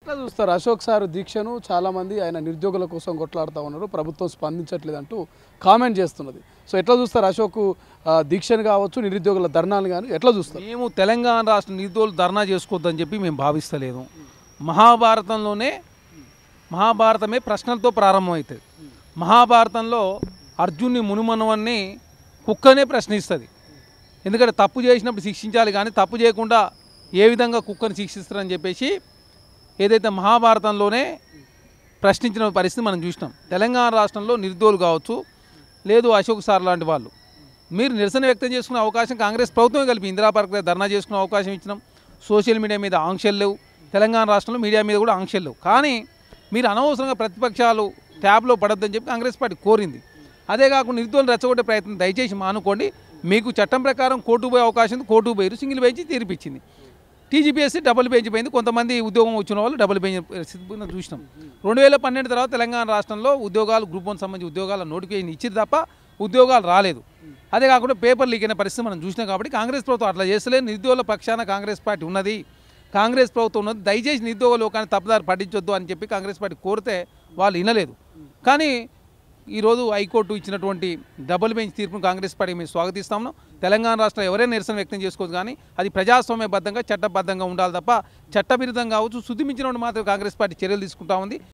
ఎట్లా చూస్తారు అశోక్ సార్ దీక్షను? చాలామంది ఆయన నిరుద్యోగుల కోసం కొట్లాడుతూ ఉన్నారు, ప్రభుత్వం స్పందించట్లేదంటూ కామెంట్ చేస్తున్నది. సో ఎట్లా చూస్తారు అశోక్ దీక్షను కావచ్చు, నిరుద్యోగుల ధర్నాలు కానీ ఎట్లా చూస్తారు? మేము తెలంగాణ రాష్ట్ర నిరుద్యోగులు ధర్నా చేసుకోవద్దని చెప్పి మేము భావిస్తలేదు. మహాభారతమే ప్రశ్నలతో ప్రారంభమవుతుంది. మహాభారతంలో అర్జున్ని మునుమనవన్ని కుక్కనే ప్రశ్నిస్తుంది. ఎందుకంటే తప్పు చేసినప్పుడు శిక్షించాలి, కానీ తప్పు చేయకుండా ఏ విధంగా కుక్కను శిక్షిస్తారని చెప్పేసి ఏదైతే మహాభారతంలోనే ప్రశ్నించిన పరిస్థితి మనం చూసినాం. తెలంగాణ రాష్ట్రంలో నిరుద్యోగులు కావచ్చు, లేదు అశోక్ సార్ లాంటి వాళ్ళు మీరు నిరసన వ్యక్తం చేసుకునే అవకాశం కాంగ్రెస్ ప్రభుత్వమే కలిపి ఇందిరా పార్క్ ధర్నా చేసుకునే అవకాశం ఇచ్చినాం. సోషల్ మీడియా మీద ఆంక్షలు లేవు, తెలంగాణ రాష్ట్రంలో మీడియా మీద కూడా ఆంక్షలు లేవు. కానీ మీరు అనవసరంగా ప్రతిపక్షాలు ట్యాబ్లో పడొద్దని చెప్పి కాంగ్రెస్ పార్టీ కోరింది. అదే కాకుండా నిరుద్యోగులు రెచ్చగొట్టే ప్రయత్నం దయచేసి మానుకోండి. మీకు చట్టం ప్రకారం కోర్టుకు పోయే అవకాశం కోర్టుకు పోయారు, సింగిల్ బెంచ్ తీర్పిచ్చింది. టీజీపీఎస్సీ డబుల్ బెంచ్ పోయింది, కొంతమంది ఉద్యోగం వచ్చిన వాళ్ళు డబుల్ బెంచ్ చూసినాం. 2012 తర్వాత తెలంగాణ రాష్ట్రంలో ఉద్యోగాలు గ్రూప్ 1 సంబంధించి ఉద్యోగాల నోటిఫికేషన్ ఇచ్చింది తప్ప ఉద్యోగాలు రాలేదు. అదే కాకుండా పేపర్ లీక్ అయిన పరిస్థితి మనం చూసినాం. కాబట్టి కాంగ్రెస్ ప్రభుత్వం అట్లా చేస్తలేదు. నిరుద్యోగుల పక్షాన కాంగ్రెస్ పార్టీ ఉన్నది, కాంగ్రెస్ ప్రభుత్వం ఉన్నది. దయచేసి నిరుద్యోగ లోకాన్ని తప్పుదారి పట్టించొద్దు అని చెప్పి కాంగ్రెస్ పార్టీ కోరితే వాళ్ళు వినలేదు. కానీ ఈరోజు హైకోర్టు ఇచ్చినటువంటి డబుల్ బెంచ్ తీర్పును కాంగ్రెస్ పార్టీ మేము స్వాగతిస్తాము. తెలంగాణ రాష్ట్రంలో ఎవరైనా నిరసన వ్యక్తం చేసుకోవచ్చు, కానీ అది ప్రజాస్వామ్యబద్ధంగా చట్టబద్ధంగా ఉండాలి తప్ప చట్టవిరుద్ధంగా కావచ్చు శుద్ధి మించిన మాత్రం కాంగ్రెస్ పార్టీ చర్యలు తీసుకుంటా ఉంది.